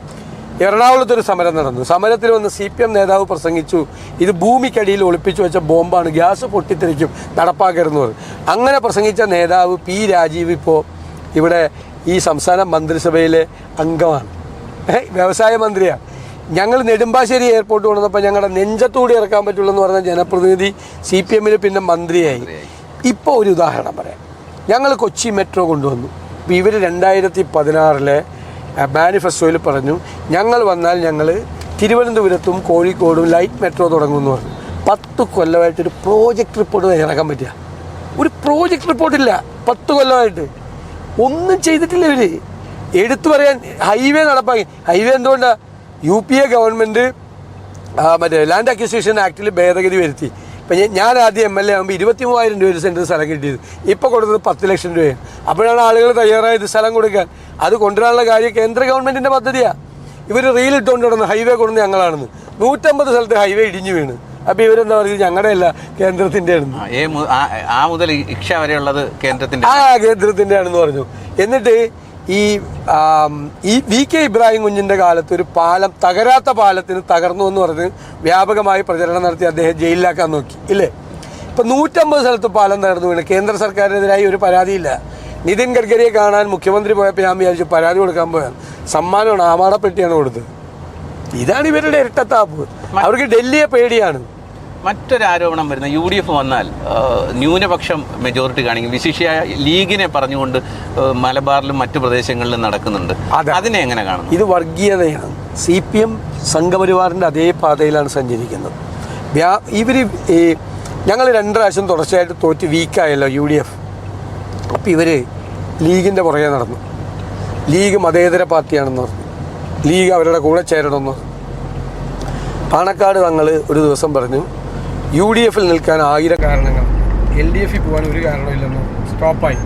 എറണാകുളത്തൊരു സമരം നടന്നു. സമരത്തിൽ വന്ന് CPM നേതാവ് പ്രസംഗിച്ചു, ഇത് ഭൂമിക്കടിയിൽ ഒളിപ്പിച്ചു വെച്ച ബോംബാണ്, ഗ്യാസ് പൊട്ടിത്തെറിക്കും, നടപ്പാക്കരുതെന്ന് പറഞ്ഞു. അങ്ങനെ പ്രസംഗിച്ച നേതാവ് P. രാജീവ് ഇപ്പോൾ ഇവിടെ ഈ സംസ്ഥാന മന്ത്രിസഭയിലെ അംഗമാണ്, വ്യവസായ മന്ത്രിയാണ്. ഞങ്ങൾ നെടുമ്പാശ്ശേരി എയർപോർട്ട് കൊണ്ടുവന്നപ്പോൾ ഞങ്ങളുടെ നെഞ്ചത്തൂടി ഇറക്കാൻ പറ്റുള്ളൂ എന്ന് പറഞ്ഞ ജനപ്രതിനിധി CPM പിന്നെ മന്ത്രിയായി. ഇപ്പോൾ ഒരു ഉദാഹരണം പറയാം. ഞങ്ങൾ കൊച്ചി മെട്രോ കൊണ്ടുവന്നു. ഇപ്പോൾ ഇവർ 2016 മാനിഫെസ്റ്റോയിൽ പറഞ്ഞു, ഞങ്ങൾ വന്നാൽ ഞങ്ങൾ തിരുവനന്തപുരത്തും കോഴിക്കോടും ലൈറ്റ് മെട്രോ തുടങ്ങുമെന്ന് പറഞ്ഞു. 10 കൊല്ലമായിട്ടൊരു പ്രോജക്റ്റ് റിപ്പോർട്ട് തയ്യാറാക്കാൻ പറ്റുക. ഒരു പ്രോജക്റ്റ് റിപ്പോർട്ടില്ല. 10 കൊല്ലമായിട്ട് ഒന്നും ചെയ്തിട്ടില്ല ഇവർ. എടുത്തു പറയാൻ ഹൈവേ നടപ്പാക്കി. ഹൈവേ എന്തുകൊണ്ടാണ്? UPA ഗവൺമെൻറ് മറ്റേ ലാൻഡ് അക്വിസിഷൻ ആക്ടിൽ ഭേദഗതി വരുത്തി. ഇപ്പം ഞാൻ ആദ്യം MLA ആകുമ്പോൾ 23,000 രൂപ ഒരു സെൻറ്റ് സ്ഥലം കിട്ടിയത്. ഇപ്പോൾ കൊടുത്തത് 10 ലക്ഷം രൂപയാണ്. അപ്പോഴാണ് ആളുകൾ തയ്യാറായത് സ്ഥലം കൊടുക്കാൻ. അത് കൊണ്ടുവരാനുള്ള കാര്യം കേന്ദ്ര ഗവൺമെൻറ്റിൻ്റെ പദ്ധതിയാണ്. ഇവർ റീലിട്ടുകൊണ്ട് കിടന്ന് ഹൈവേ കൊണ്ടുവന്ന് ഞങ്ങളാണെന്ന്. 150 സ്ഥലത്ത് ഹൈവേ ഇടിഞ്ഞു വീണ്. അപ്പോൾ ഇവരെന്താ പറയുന്നത്, ഞങ്ങളുടെ അല്ല കേന്ദ്രത്തിൻ്റെ ആണെന്ന്. ആ മുതൽ ഇക്ഷ വരെയുള്ളത് കേന്ദ്രത്തിൻ്റെ കേന്ദ്രത്തിൻ്റെ ആണെന്ന് പറഞ്ഞു. എന്നിട്ട് ഈ VK ഇബ്രാഹിം കുഞ്ഞിൻ്റെ കാലത്ത് ഒരു പാലം, തകരാത്ത പാലത്തിന് തകർന്നു എന്ന് പറഞ്ഞ് വ്യാപകമായി പ്രചരണം നടത്തി അദ്ദേഹം ജയിലിലാക്കാൻ നോക്കി, ഇല്ലേ? ഇപ്പം 150 സ്ഥലത്ത് പാലം തകർന്നു വീണ്. കേന്ദ്ര സർക്കാരിനെതിരായി ഒരു പരാതിയില്ല. നിതിൻ ഗഡ്കരിയെ കാണാൻ മുഖ്യമന്ത്രി പോയപ്പോൾ ഞാൻ വിചാരിച്ചു പരാതി കൊടുക്കാൻ പോയാൽ സമ്മാനമാണ്, ആമാടപ്പെട്ടിയാണ് കൊടുത്തത്. ഇതാണ് ഇവരുടെ ഇരട്ടത്താപ്പ്. അവർക്ക് ഡൽഹിയെ പേടിയാണ്. മറ്റൊരു ആരോപണം വരുന്ന UDF വന്നാൽ ന്യൂനപക്ഷം മെജോറിറ്റി കാണിക്കും, വിശിഷ്യ ലീഗിനെ പറഞ്ഞുകൊണ്ട് മലബാറിലും മറ്റു പ്രദേശങ്ങളിലും നടക്കുന്നുണ്ട്. അതിനെ എങ്ങനെ കാണുന്നു? ഇത് വർഗീയതയാണ്. CPM സംഘപരിവാറിൻ്റെ അതേ പാതയിലാണ് സഞ്ചരിക്കുന്നത്. ഇവർ ഞങ്ങൾ 2 പ്രാവശ്യം തുടർച്ചയായിട്ട് തോറ്റ് വീക്കായല്ലോ UDF. അപ്പോൾ ഇവർ ലീഗിൻ്റെ പുറകെ നടന്നു. ലീഗ് മതേതര പാർട്ടിയാണെന്ന് പറഞ്ഞു. ലീഗ് അവരുടെ കൂടെ ചേരണമെന്ന് പറഞ്ഞു. പാണക്കാട് തങ്ങൾ ഒരു ദിവസം പറഞ്ഞു, UDFൽ നിൽക്കാൻ 1000 കാരണങ്ങൾ, LDFൽ പോകാൻ ഒരു കാരണമില്ലെന്ന് സ്റ്റോപ്പായി.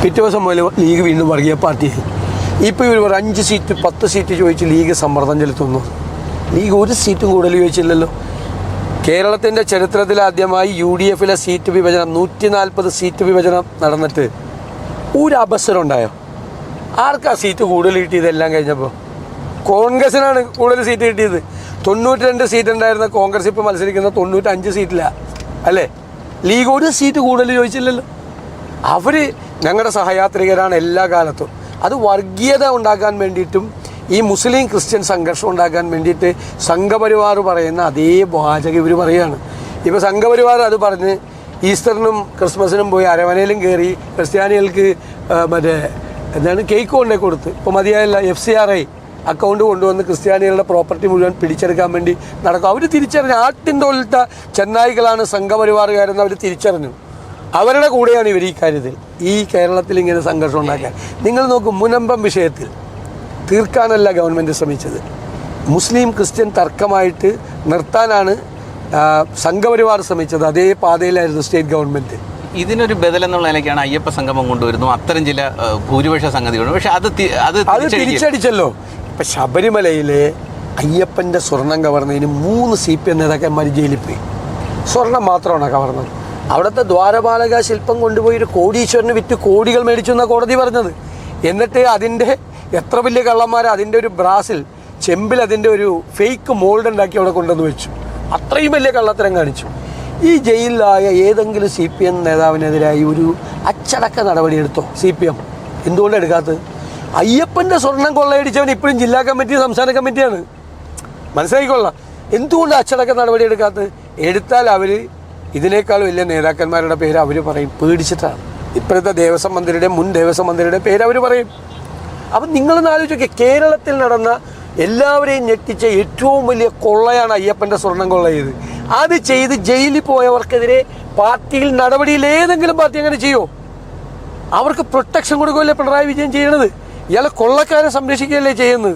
പിറ്റേ ദിവസം മുതൽ ലീഗ് വീണ്ടും വർഗീയ പാർട്ടിയായി. ഇപ്പോൾ ഇവർ 5 സീറ്റ് 10 സീറ്റ് ചോദിച്ച് ലീഗ് സമ്മർദ്ദം ചെലുത്തുന്നു. ലീഗ് ഒരു സീറ്റും കൂടുതൽ ചോദിച്ചില്ലല്ലോ. കേരളത്തിൻ്റെ ചരിത്രത്തിലാദ്യമായി UDFലെ സീറ്റ് വിഭജനം 140 സീറ്റ് വിഭജനം നടന്നിട്ട് ഒരു അവസരം ഉണ്ടായോ? ആർക്കാ സീറ്റ് കൂടുതൽ കിട്ടിയതെല്ലാം കഴിഞ്ഞപ്പോൾ? കോൺഗ്രസിനാണ് കൂടുതൽ സീറ്റ് കിട്ടിയത്. 92 സീറ്റ് ഉണ്ടായിരുന്ന കോൺഗ്രസ് ഇപ്പോൾ മത്സരിക്കുന്ന 95 സീറ്റിലാണ്, അല്ലേ? ലീഗ് ഒരു സീറ്റ് കൂടുതൽ ചോദിച്ചില്ലല്ലോ. അവർ ഞങ്ങളുടെ സഹയാത്രികരാണ് എല്ലാ കാലത്തും. അത് വർഗീയത ഉണ്ടാക്കാൻ വേണ്ടിയിട്ടും ഈ മുസ്ലിം ക്രിസ്ത്യൻ സംഘർഷം ഉണ്ടാക്കാൻ വേണ്ടിയിട്ട് സംഘപരിവാർ പറയുന്ന അതേ വാചകം ഇവർ പറയുകയാണ്. ഇപ്പോൾ സംഘപരിവാർ അത് പറഞ്ഞ് ഈസ്റ്ററിനും ക്രിസ്മസിനും പോയി അരവനയിലും കയറി ക്രിസ്ത്യാനികൾക്ക് എന്താണ് കേക്ക് കൊണ്ടേ കൊടുത്ത് ഇപ്പോൾ മതിയായില്ല. FCRI അക്കൗണ്ട് കൊണ്ടുവന്ന് ക്രിസ്ത്യാനികളുടെ പ്രോപ്പർട്ടി മുഴുവൻ പിടിച്ചെടുക്കാൻ വേണ്ടി നടക്കും. അവർ തിരിച്ചറിഞ്ഞു ആട്ടിൻ തോലിട്ട ചെന്നായികളാണ് സംഘപരിവാറുകാരെന്ന് അവർ തിരിച്ചറിഞ്ഞു. അവരുടെ കൂടെയാണ് ഇവർ ഈ കാര്യത്തിൽ, ഈ കേരളത്തിൽ ഇങ്ങനെ സംഘർഷം ഉണ്ടാക്കാൻ. നിങ്ങൾ നോക്കും, മുനമ്പം വിഷയത്തിൽ തീർക്കാനല്ല ഗവൺമെൻറ് ശ്രമിച്ചത്, മുസ്ലിം ക്രിസ്ത്യൻ തർക്കമായിട്ട് നിർത്താനാണ് സംഘപരിവാർ ശ്രമിച്ചത്. അതേ പാതയിലായിരുന്നു സ്റ്റേറ്റ് ഗവൺമെൻറ്. ഇതിനൊരു ബദലെന്നുള്ള നിലയ്ക്കാണ് അയ്യപ്പ സംഗമം കൊണ്ടുവരുന്നു, അത്തരം ചില ഭൂരിപക്ഷ സംഗതികളുണ്ട്. പക്ഷെ അത് തിരിച്ചടിച്ചല്ലോ. ഇപ്പം ശബരിമലയിലെ അയ്യപ്പൻ്റെ സ്വർണം കവർന്നതിന് 3 CPM നേതാക്കന്മാർ ജയിലിൽ പോയി. സ്വർണം മാത്രമാണ് കവർന്നത്. അവിടുത്തെ ദ്വാരപാലക ശില്പം കൊണ്ടുപോയി ഒരു കോടീശ്വരന് വിറ്റ് കോടികൾ മേടിച്ചു എന്നാണ് കോടതി പറഞ്ഞത്. എന്നിട്ട് അതിൻ്റെ എത്ര വലിയ കള്ളന്മാർ അതിൻ്റെ ഒരു ബ്രാസിൽ ചെമ്പിൽ അതിൻ്റെ ഒരു ഫേക്ക് മോൾഡ് ഉണ്ടാക്കി അവിടെ കൊണ്ടുവന്ന് വെച്ചു. അത്രയും വലിയ കള്ളത്തരം കാണിച്ചു. ഈ ജയിലിലായ ഏതെങ്കിലും CPM നേതാവിനെതിരായി ഒരു അച്ചടക്ക നടപടിയെടുത്തോ CPM? എന്തുകൊണ്ടാണ് എടുക്കാത്തത്? അയ്യപ്പൻ്റെ സ്വർണം കൊള്ളയടിച്ചവൻ ഇപ്പോഴും ജില്ലാ കമ്മിറ്റി സംസ്ഥാന കമ്മിറ്റിയാണ്. മനസ്സിലാക്കിക്കൊള്ളാം. എന്തുകൊണ്ട് അച്ചടക്ക നടപടി എടുക്കാത്തത്? എടുത്താൽ അവർ ഇതിനേക്കാൾ വലിയ നേതാക്കന്മാരുടെ പേര് അവർ പറയും, പേടിച്ചിട്ടാണ്. ഇപ്പോഴത്തെ ദേവസ്വം മന്ത്രിയുടെ മുൻ ദേവസ്വം മന്ത്രിയുടെ പേര് അവർ പറയും. അപ്പം നിങ്ങളൊന്ന് ആലോചിക്കുക, കേരളത്തിൽ നടന്ന എല്ലാവരെയും ഞെട്ടിച്ച ഏറ്റവും വലിയ കൊള്ളയാണ് അയ്യപ്പൻ്റെ സ്വർണം കൊള്ള ചെയ്ത്. അത് ചെയ്ത് ജയിലിൽ പോയവർക്കെതിരെ പാർട്ടിയിൽ നടപടിയിൽ ഏതെങ്കിലും പാർട്ടി അങ്ങനെ ചെയ്യുമോ? അവർക്ക് പ്രൊട്ടക്ഷൻ കൊടുക്കുകയല്ലേ പിണറായി വിജയൻ ചെയ്യണത്? ഇയാളെ കൊള്ളക്കാരെ സംരക്ഷിക്കുകയല്ലേ ചെയ്യുന്നത്?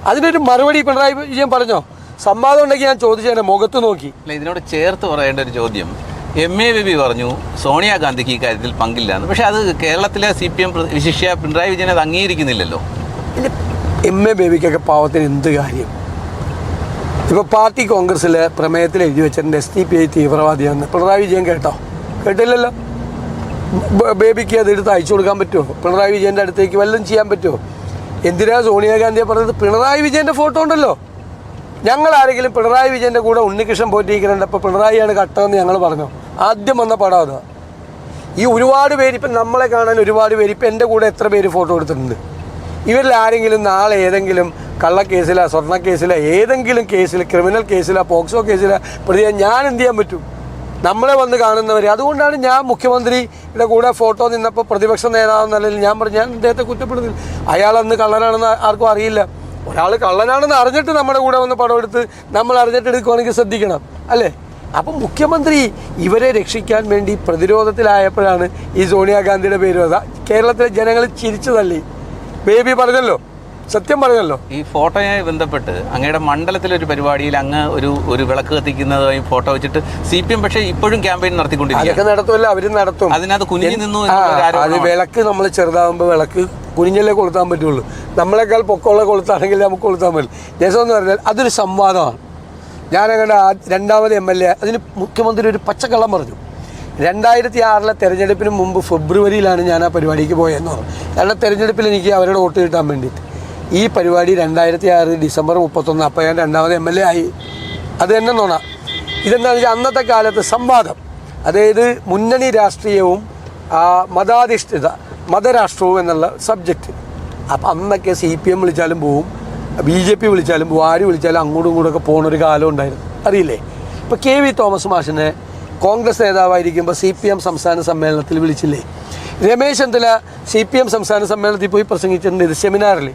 അതിനൊരു മറുപടി പിണറായി വിജയൻ പറഞ്ഞോ? സംവാദം ഉണ്ടെങ്കിൽ ഞാൻ ചോദിച്ചതിനെ മുഖത്ത് നോക്കി. അല്ല, ഇതിനോട് ചേർത്ത് പറയേണ്ട ഒരു ചോദ്യം, MA ബേബി പറഞ്ഞു സോണിയാഗാന്ധിക്ക് ഈ കാര്യത്തിൽ പങ്കില്ലാന്ന്. പക്ഷെ അത് കേരളത്തിലെ CPM വിശിഷ്യ പിണറായി വിജയൻ അത് അംഗീകരിക്കുന്നില്ലല്ലോ. ഇല്ല, MA ബേബിക്കൊക്കെ പാവത്തിന് എന്ത് കാര്യം? ഇപ്പോൾ പാർട്ടി കോൺഗ്രസ്സിൽ പ്രമേയത്തിൽ എഴുതി വെച്ചിട്ടുണ്ട് SDPI തീവ്രവാദിയാണെന്ന്. പിണറായി വിജയൻ കേട്ടോ? കേട്ടില്ലല്ലോ. ബേബിക്ക് അത് എടുത്ത് അയച്ചു കൊടുക്കാൻ പറ്റുമോ? പിണറായി വിജയൻ്റെ അടുത്തേക്ക് വല്ലതും ചെയ്യാൻ പറ്റുമോ? എന്തിനാ സോണിയാഗാന്ധിയെ പറഞ്ഞത്? പിണറായി വിജയൻ്റെ ഫോട്ടോ ഉണ്ടല്ലോ. ഞങ്ങൾ ആരെങ്കിലും പിണറായി വിജയൻ്റെ കൂടെ ഉണ്ണികൃഷ്ണൻ പോറ്റിയിരിക്കുന്നുണ്ട്, അപ്പോൾ പിണറായിയാണ് കട്ടതെന്ന് ഞങ്ങൾ പറഞ്ഞോ? ആദ്യം വന്ന പടം അതാ. ഈ ഒരുപാട് പേര് ഇപ്പം നമ്മളെ കാണാൻ ഒരുപാട് പേര് ഇപ്പം എൻ്റെ കൂടെ എത്ര പേര് ഫോട്ടോ എടുത്തിട്ടുണ്ട്? ഇവരിൽ ആരെങ്കിലും നാളെ ഏതെങ്കിലും കള്ളക്കേസിലോ സ്വർണ്ണക്കേസിലോ ഏതെങ്കിലും കേസിൽ, ക്രിമിനൽ കേസിലോ പോക്സോ കേസിലോ പ്രതിയാൻ ഞാൻ എന്ത് ചെയ്യാൻ പറ്റും? നമ്മളെ വന്ന് കാണുന്നവർ. അതുകൊണ്ടാണ് ഞാൻ മുഖ്യമന്ത്രിയുടെ കൂടെ ഫോട്ടോ നിന്നപ്പോൾ പ്രതിപക്ഷ നേതാവെന്ന നിലയിൽ ഞാൻ പറഞ്ഞു, ഞാൻ അദ്ദേഹത്തെ കുറ്റപ്പെടുന്നില്ല. അയാളന്ന് കള്ളനാണെന്ന് ആർക്കും അറിയില്ല. ഒരാൾ കള്ളനാണെന്ന് അറിഞ്ഞിട്ട് നമ്മുടെ കൂടെ വന്ന് പടം എടുത്ത് നമ്മൾ അറിഞ്ഞിട്ട് എടുക്കുകയാണെങ്കിൽ ശ്രദ്ധിക്കണം, അല്ലേ? അപ്പം മുഖ്യമന്ത്രി ഇവരെ രക്ഷിക്കാൻ വേണ്ടി പ്രതിരോധത്തിലായപ്പോഴാണ് ഈ സോണിയാഗാന്ധിയുടെ പേര് വന്നത്. കേരളത്തിലെ ജനങ്ങൾ ചിരിച്ചു തള്ളി. ബേബി പറഞ്ഞല്ലോ, സത്യം പറഞ്ഞല്ലോ. ഈ ഫോട്ടോയുമായി ബന്ധപ്പെട്ട് അങ്ങയുടെ മണ്ഡലത്തിലൊരു പരിപാടിയിൽ അങ്ങ് ഒരു വിളക്ക് കത്തിക്കുന്നതായി ഫോട്ടോ വെച്ചിട്ട് CPM പക്ഷേ ഇപ്പോഴും ക്യാമ്പയിൻ നടത്തിക്കൊണ്ടിരിക്കുക. അതൊക്കെ നടത്തുമല്ലോ, അവരും നടത്തും. അതിനകത്ത് കുനിഞ്ഞു നിന്നു. അത് വിളക്ക് നമ്മൾ ചെറുതാകുമ്പോൾ വിളക്ക് കുനിഞ്ഞല്ലേ കൊളുത്താൻ പറ്റുള്ളൂ. നമ്മളെക്കാൾ പൊക്കമുള്ള കൊളുത്താണെങ്കിൽ നമുക്ക് കൊളുത്താൻ പറ്റില്ല. രസം എന്ന് പറഞ്ഞാൽ അതൊരു സംവാദമാണ്. ഞാനങ്ങനെ രണ്ടാമത് MLA അതിന് മുഖ്യമന്ത്രി ഒരു പച്ചക്കള്ളം പറഞ്ഞു. 2006 തെരഞ്ഞെടുപ്പിന് മുമ്പ് ഫെബ്രുവരിയിലാണ് ഞാൻ ആ പരിപാടിക്ക് പോയെന്ന് പറഞ്ഞു. കാരണം തെരഞ്ഞെടുപ്പിൽ എനിക്ക് അവരുടെ വോട്ട് കിട്ടാൻ വേണ്ടിയിട്ട്. ഈ പരിപാടി 2006 ഡിസംബർ 31, അപ്പോൾ ഞാൻ രണ്ടാമത് MLA ആയി. അത് തന്നെ നോണ. ഇതെന്താണെന്ന് വെച്ചാൽ അന്നത്തെ കാലത്ത് സംവാദം, അതായത് മുന്നണി രാഷ്ട്രീയവും മതാധിഷ്ഠിത മതരാഷ്ട്രവും എന്നുള്ള സബ്ജക്റ്റ്. അപ്പം അന്നൊക്കെ CPM വിളിച്ചാലും പോവും, BJP വിളിച്ചാലും പോവും, ആര് വിളിച്ചാലും അങ്ങോട്ടും ഇങ്ങോട്ടൊക്കെ പോകുന്നൊരു കാലം ഉണ്ടായിരുന്നു, അറിയില്ലേ? ഇപ്പോൾ KV തോമസ് മാഷിനെ കോൺഗ്രസ് നേതാവായിരിക്കുമ്പോൾ CPM സംസ്ഥാന സമ്മേളനത്തിൽ വിളിച്ചില്ലേ? രമേശ് ചെന്നിത്തല CPM സംസ്ഥാന സമ്മേളനത്തിൽ പോയി പ്രസംഗിച്ചിട്ടുണ്ട്, ഇത് സെമിനാറിൽ.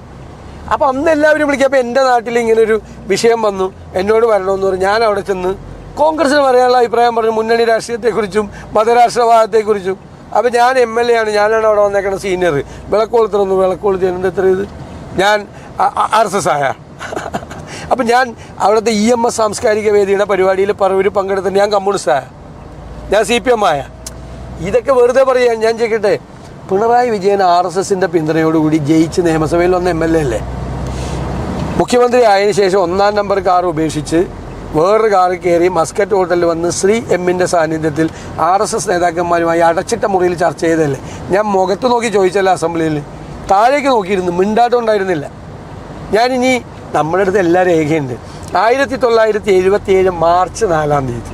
അപ്പോൾ അന്ന് എല്ലാവരും വിളിക്കുക. അപ്പോൾ എൻ്റെ നാട്ടിൽ ഇങ്ങനൊരു വിഷയം വന്നു, എന്നോട് വരണമെന്ന് പറഞ്ഞു. ഞാൻ അവിടെ ചെന്ന് കോൺഗ്രസ്സിന് പറയാനുള്ള അഭിപ്രായം പറഞ്ഞു, മുന്നണി രാഷ്ട്രീയത്തെക്കുറിച്ചും മതരാഷ്ട്രവാദത്തെക്കുറിച്ചും. അപ്പോൾ ഞാൻ MLA ആണ്, ഞാനാണ് അവിടെ വന്നേക്കണ സീനിയർ. വിളക്കൊളുത്തണമെന്ന് വിളക്കൊളുത്തിയുണ്ട്. എത്ര ഇത് ഞാൻ RSS ആയ. അപ്പം ഞാൻ അവിടുത്തെ EMS സാംസ്കാരിക വേദിയുടെ പരിപാടിയിൽ പറവൂർ പങ്കെടുത്തിട്ട് ഞാൻ കമ്മ്യൂണിസ്റ്റായ, ഞാൻ CPM ആയ. ഇതൊക്കെ വെറുതെ പറയാൻ. ഞാൻ ചോദിക്കട്ടെ, പിണറായി വിജയൻ RSSൻ്റെ പിന്തുണയോടുകൂടി ജയിച്ച് നിയമസഭയിൽ വന്ന MLA അല്ലേ? മുഖ്യമന്ത്രി ആയതിനു ശേഷം 1ാം നമ്പർ കാർ ഉപേക്ഷിച്ച് വേറൊരു കാറിൽ കയറി മസ്കറ്റ് ഹോട്ടലിൽ വന്ന് ശ്രീ M-ൻ്റെ സാന്നിധ്യത്തിൽ RSS നേതാക്കന്മാരുമായി അടച്ചിട്ട മുറിയിൽ ചർച്ച ചെയ്തതല്ലേ? ഞാൻ മുഖത്ത് നോക്കി ചോദിച്ചല്ലോ അസംബ്ലിയിൽ, താഴേക്ക് നോക്കിയിരുന്നു, മിണ്ടാട്ടം ഉണ്ടായിരുന്നില്ല. ഞാനിനി നമ്മുടെ അടുത്ത് എല്ലാ രേഖയുണ്ട്. 1977 മാർച്ച് 4-ാം തീയതി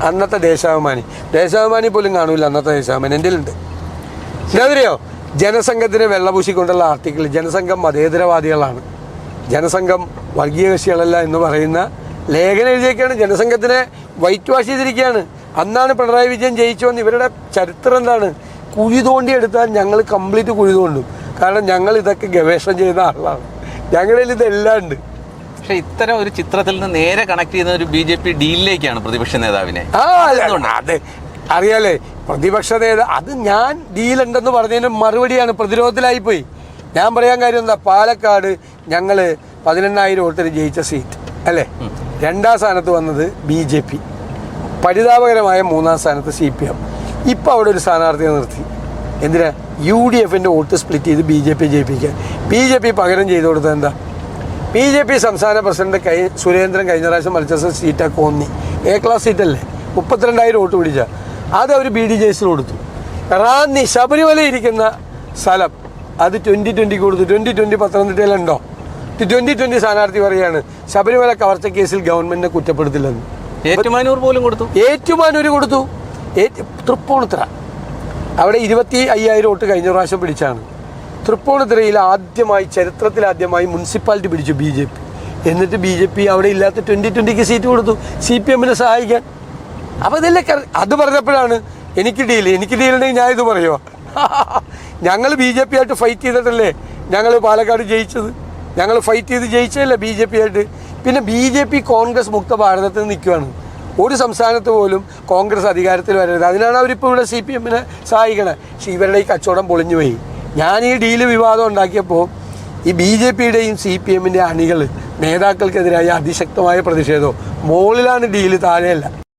അന്നത്തെ ദേശാഭിമാനി പോലും കാണൂല. അന്നത്തെ ദേശാഭിമാനി എൻ്റെ ഉണ്ട്. എന്താ ജനസംഘത്തിന് വെള്ളപൂശിക്കൊണ്ടുള്ള ആർട്ടിക്കിൾ. ജനസംഘം മതേതരവാദികളാണ്, ജനസംഘം വർഗീയ കക്ഷികളല്ല എന്ന് പറയുന്ന ലേഖനം എഴുതിയൊക്കെയാണ്. ജനസംഘത്തിനെ വൈറ്റ് വാഷ് ചെയ്തിരിക്കുകയാണ്. അന്നാണ് പിണറായി വിജയൻ ജയിച്ചു വന്ന്. ഇവരുടെ ചരിത്രം എന്താണ്? കുഴി തോണ്ടി എടുത്താൽ ഞങ്ങൾ കംപ്ലീറ്റ് കുഴി തോണ്ടും. കാരണം ഞങ്ങൾ ഇതൊക്കെ ഗവേഷണം ചെയ്യുന്ന ആളാണ്, ഞങ്ങളിൽ ഇതെല്ലാം ഉണ്ട്. പക്ഷെ ഇത്തരം ഒരു ചിത്രത്തിൽ നിന്ന് നേരെ കണക്ട് ചെയ്യുന്ന ഒരു BJP ഡീലിലേക്കാണ് പ്രതിപക്ഷ നേതാവിനെ. അത് അറിയാലേ, പ്രതിപക്ഷ നേതാവ് അത് ഞാൻ ഡീലുണ്ടെന്ന് പറഞ്ഞതിന് മറുപടിയാണ്. പ്രതിരോധത്തിലായിപ്പോയി. ഞാൻ പറയാൻ കാര്യം എന്താ, പാലക്കാട് ഞങ്ങൾ 18,000 വോട്ടിന് ജയിച്ച സീറ്റ് അല്ലേ? 2ാം സ്ഥാനത്ത് വന്നത് BJP, പരിതാപകരമായ 3ാം സ്ഥാനത്ത് CPM. ഇപ്പോൾ അവിടെ ഒരു സ്ഥാനാർത്ഥിയെ നിർത്തി. എന്തിനാ? UDFൻ്റെ വോട്ട് സ്പ്ലിറ്റ് ചെയ്ത് BJP ജയിപ്പിക്കാൻ. BJP പകരം ചെയ്തു കൊടുത്തത് എന്താ? BJP സംസ്ഥാന പ്രസിഡന്റ് സുരേന്ദ്രൻ കഴിഞ്ഞ പ്രാവശ്യം മത്സര സീറ്റാണ് കോന്നി, A ക്ലാസ് സീറ്റല്ലേ? 32,000 വോട്ട് പിടിച്ച അത് അവർ BDJS കൊടുത്തു. റാന്നി ശബരിമല ഇരിക്കുന്ന സ്ഥലം അത് 2020 കൊടുത്തു. 2020 പത്തനംതിട്ടയിലുണ്ടോ? 2020 സ്ഥാനാർത്ഥി പറയുകയാണ് ശബരിമല കവർച്ച കേസിൽ ഗവൺമെന്റിനെ കുറ്റപ്പെടുത്തില്ലെന്ന്. ഏറ്റുമാനൂർ പോലും കൊടുത്തു. ഏറ്റുമാനൂർ കൊടുത്തു. തൃപ്പൂണിത്തുറ അവിടെ 25,000 വോട്ട് കഴിഞ്ഞ പ്രാവശ്യം പിടിച്ചാണ്. തൃപ്പൂണിത്തുറയിൽ ചരിത്രത്തിലാദ്യമായി മുനിസിപ്പാലിറ്റി പിടിച്ചു BJP. എന്നിട്ട് BJP അവിടെ ഇല്ലാത്ത 2020 സീറ്റ് കൊടുത്തു CPM-നെ സഹായിക്കാൻ. അപ്പോൾ ഇതല്ലേ അത് പറഞ്ഞപ്പോഴാണ് എനിക്ക് ഡീലുണ്ടെങ്കിൽ ഞാൻ ഇത് പറയുമോ? ഞങ്ങൾ BJP ആയിട്ട് ഫൈറ്റ് ചെയ്തിട്ടല്ലേ ഞങ്ങൾ പാലക്കാട് ജയിച്ചത്. ഞങ്ങൾ ഫൈറ്റ് ചെയ്ത് ജയിച്ചതല്ലേ BJP ആയിട്ട്. പിന്നെ BJP കോൺഗ്രസ് മുക്ത ഭാരതത്തിൽ നിൽക്കുകയാണ്. ഒരു സംസ്ഥാനത്ത് പോലും കോൺഗ്രസ് അധികാരത്തിൽ വരരുത്. അതിനാണ് അവരിപ്പോൾ ഇവിടെ CPM-നെ സഹായിക്കണത്. പക്ഷേ ഇവരുടെ ഈ കച്ചവടം പൊളിഞ്ഞു പോയി. ഞാൻ ഈ ഡീല് വിവാദം ഉണ്ടാക്കിയപ്പോൾ ഈ BJP-യുടെയും CPM-ൻ്റെ അണികൾ നേതാക്കൾക്കെതിരായ അതിശക്തമായ പ്രതിഷേധവും. മുകളിലാണ് ഡീല്, താഴെയല്ല.